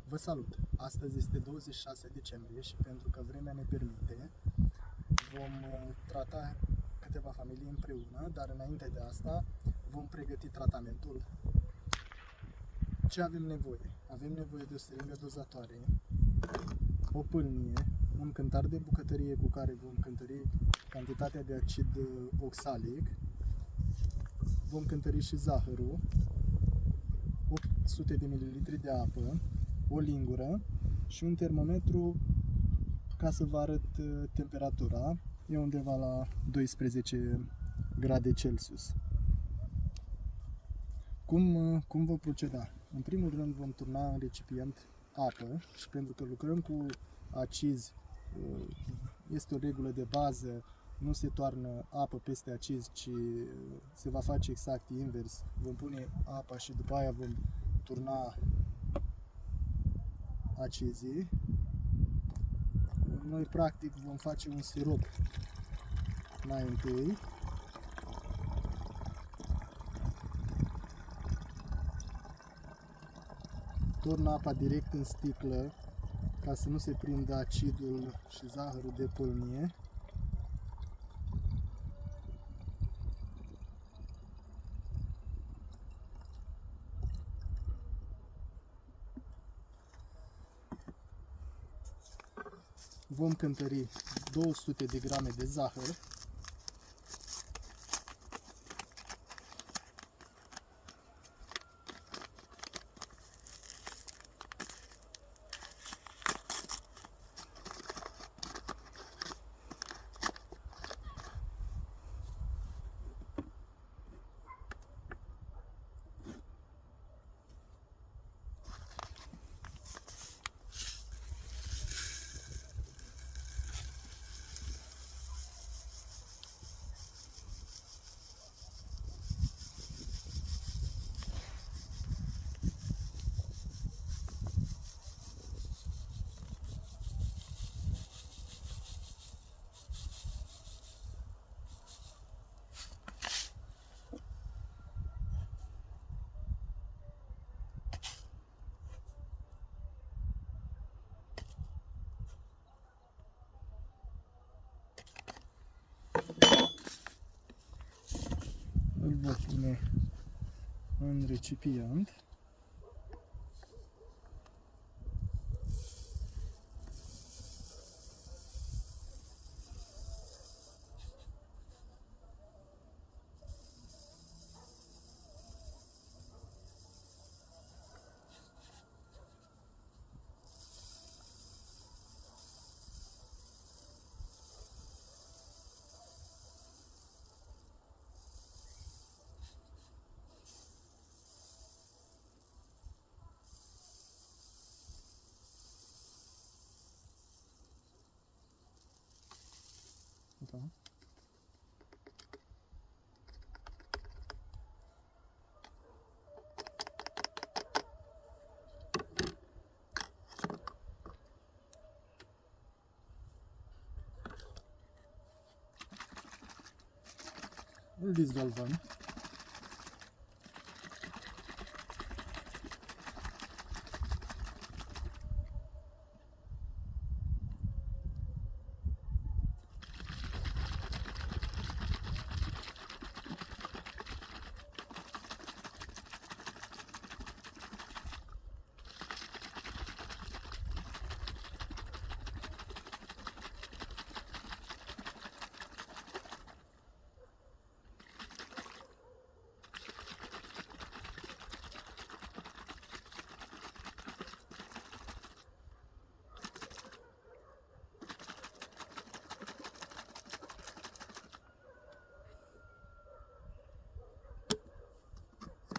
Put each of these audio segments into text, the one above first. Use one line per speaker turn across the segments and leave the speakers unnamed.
Vă salut! Astăzi este 26 decembrie și pentru că vremea ne permite, vom trata câteva familii împreună, dar înainte de asta vom pregăti tratamentul. Ce avem nevoie? Avem nevoie de o seringă dozatoare, o pâlnie, un cântar de bucătărie cu care vom cântări cantitatea de acid oxalic, vom cântări și zahărul, 800 de ml de apă, o lingură și un termometru ca să vă arăt temperatura. E undeva la 12 grade Celsius. Cum vom proceda? În primul rând vom turna în recipient apă și pentru că lucrăm cu acizi, este o regulă de bază, nu se toarnă apă peste acizi, ci se va face exact invers. Vom pune apa și după aia vom turna acizii. Noi practic vom face un sirop mai întâi. Torn apa direct în sticlă ca să nu se prindă acidul și zahărul de pâlnie. Vom cântări 200 de grame de zahăr. Îl voi pune în recipient. Da. Îl dizolvăm.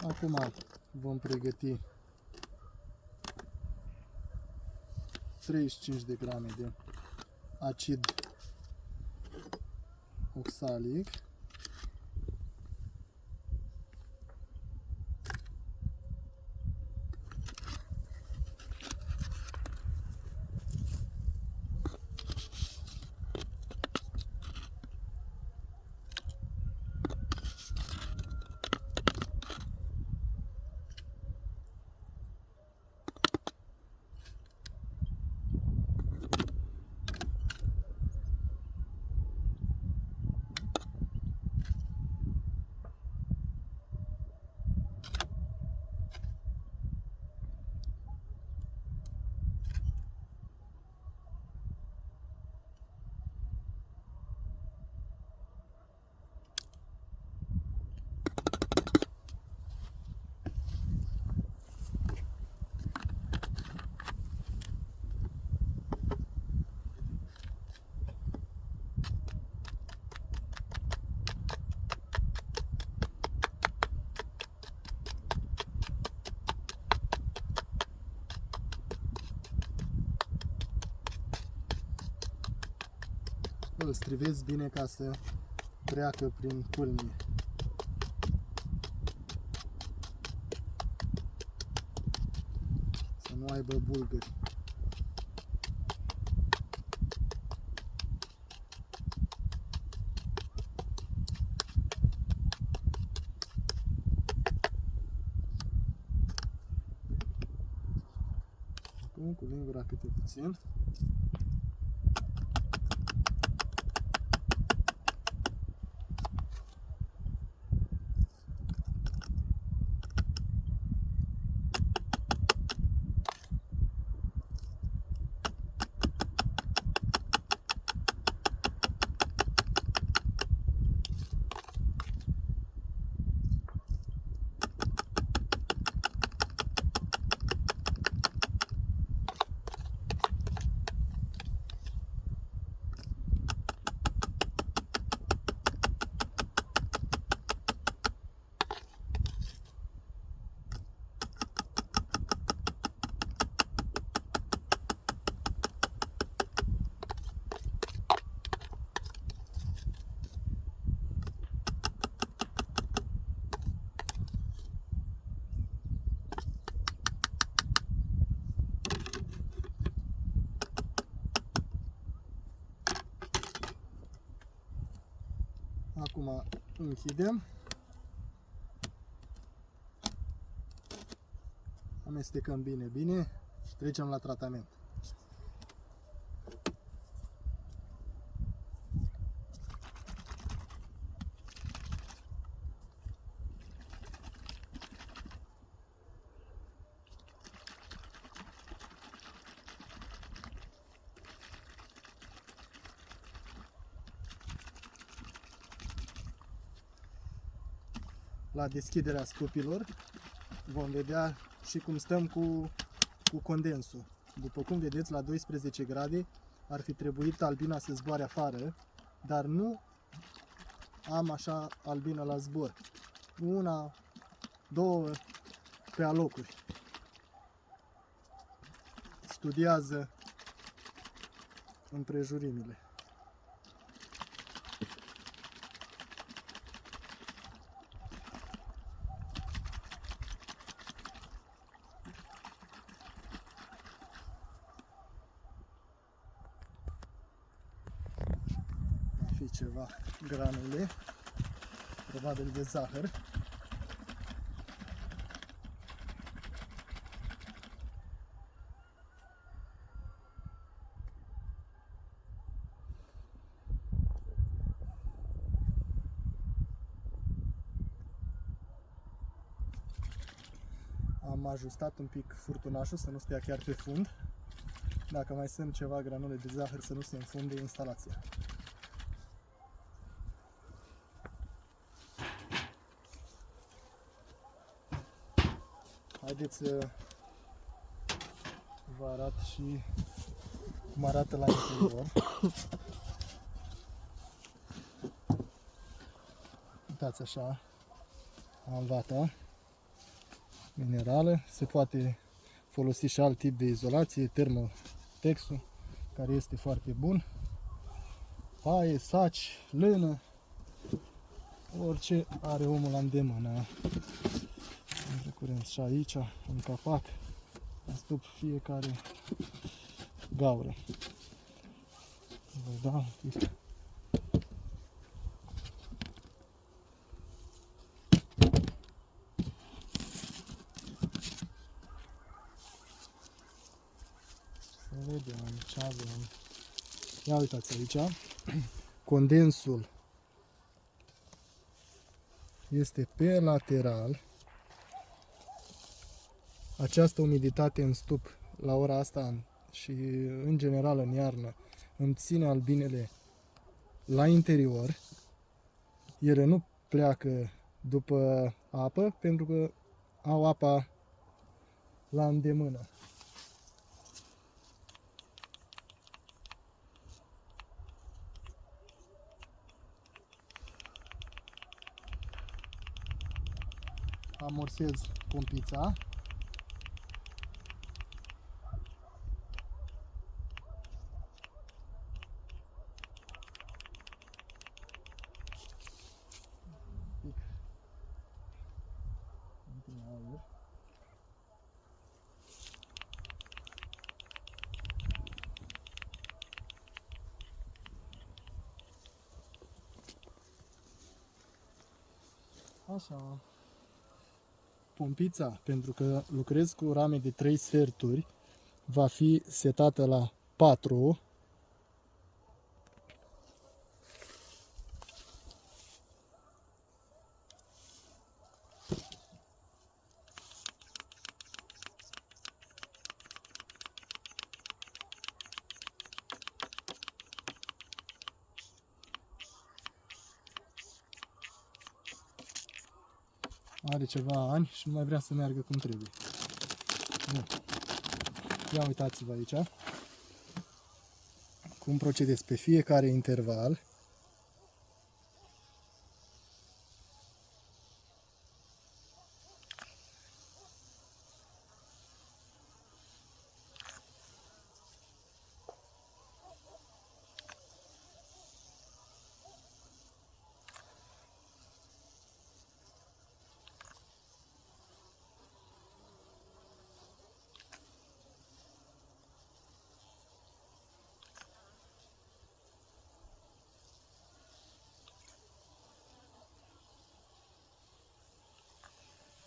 Acum vom pregăti 35 de grame de acid oxalic. îl strivezi bine ca să treacă prin culmie. Să nu aibă bulgări. Acum cu lingura câte puțin. Acum închidem, amestecăm bine și trecem la tratament. La deschiderea stupilor vom vedea și cum stăm cu condensul. După cum vedeți, la 12 grade ar fi trebuit albina să zboare afară, dar nu am așa albină la zbor. Una, două pe alocuri. Studiază împrejurimile. Fi ceva granule, probabil de zahăr. Am ajustat un pic furtunașul să nu stea chiar pe fund. Dacă mai sunt ceva granule de zahăr, să nu se înfunde instalația. Haideți să vă arăt și cum arată la interior. Uitați așa, am vata minerală, se poate folosi și alt tip de izolație, Thermotexul, care este foarte bun. Paie, saci, lână, orice are omul la îndemână. Recurent și aici, un capac, astup fiecare gaură. Voi da un pic. Să vedem ce avem. Ia uitați aici, condensul este pe lateral. Această umiditate în stup la ora asta și în general în iarnă îmi ține albinele la interior. Ele nu pleacă după apă pentru că au apa la îndemână. Amorsez pompița. Așa. Pompița, pentru că lucrez cu rame de 3 sferturi, va fi setată la 4. Are ceva ani și nu mai vrea să meargă cum trebuie. Bun. Ia uitați-vă aici cum procedez pe fiecare interval.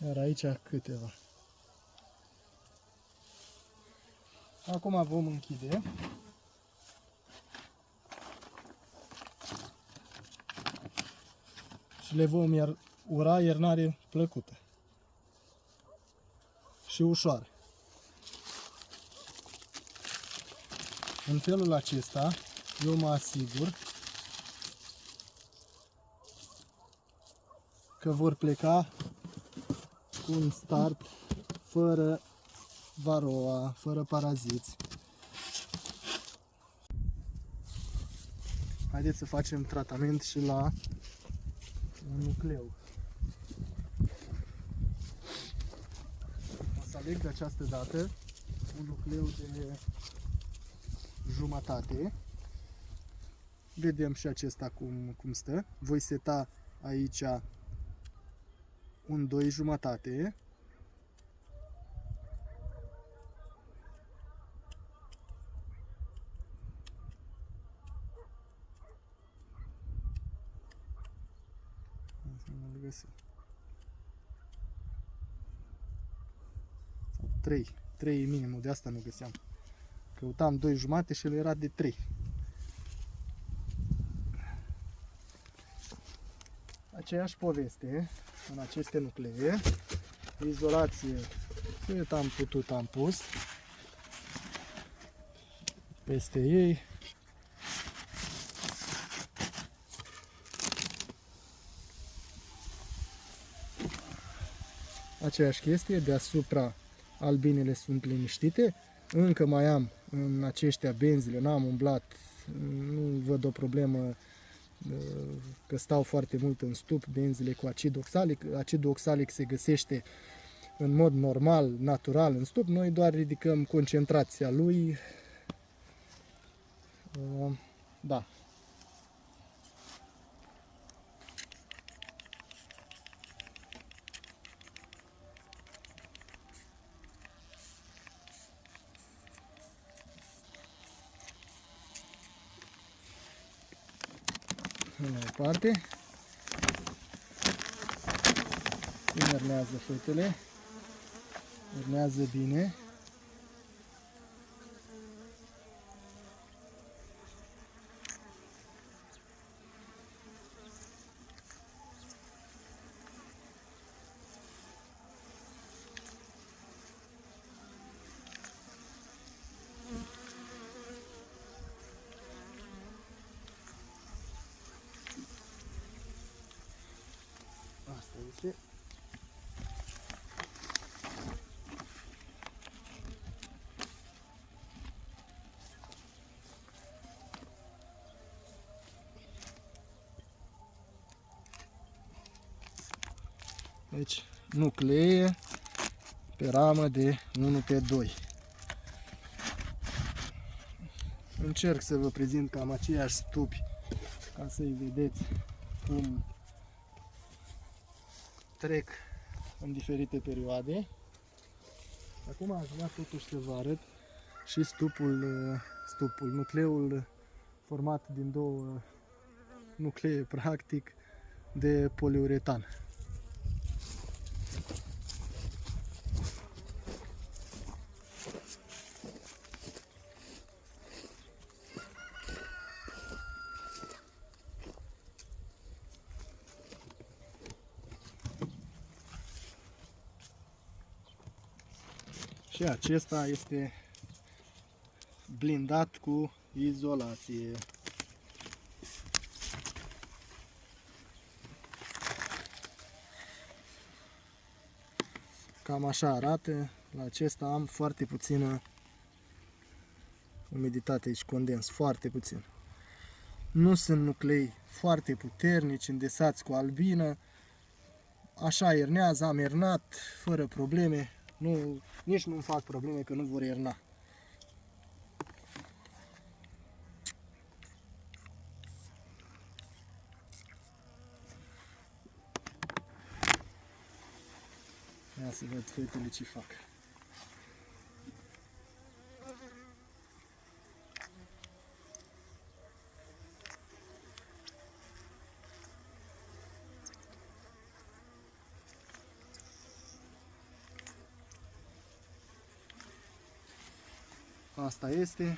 Iar aici câteva. Acum vom închide. Și le vom ura iernare plăcută. Și ușoară. În felul acesta, eu mă asigur că vor pleca cu un start fără varoa, fără paraziți. Haideți să facem tratament și la un nucleu. O să aleg de această dată un nucleu de jumătate. Vedem și acesta cum stă. Voi seta aici un 2 jumătate. Sau 3 e minimul, de asta nu găseam. Căutam 2 jumate și el era de 3. Aceeași poveste în aceste nuclee. Izolație cât am putut am pus peste ei. Aceeași chestie, deasupra albinele sunt liniștite. Încă mai am în aceștia benzile, n-am umblat, nu văd o problemă că stau foarte mult în stup, benzile cu acid oxalic. Acidul oxalic se găsește în mod normal, natural în stup, noi doar ridicăm concentrația lui. Da. În mai parte. Urmează fetele. Urmează bine. Asta este. Deci, nuclee pe ramă de 1:2. Încerc să vă prezint cam aceiași stupi ca să-i vedeți cum trec în diferite perioade. Acum aș vrea totuși să vă arăt și nucleul format din 2 nuclee practic de poliuretan. Și acesta este blindat cu izolație. Cam așa arată. La acesta am foarte puțină umiditate și condens, foarte puțin. Nu sunt nuclei foarte puternici, îndesați cu albină. Așa iernează, am iernat fără probleme. Nici nu-mi fac probleme că nu vor ierna. Ia să văd fetele ce fac. Asta este.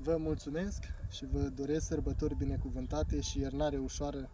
Vă mulțumesc și vă doresc sărbători binecuvântate și iernare ușoară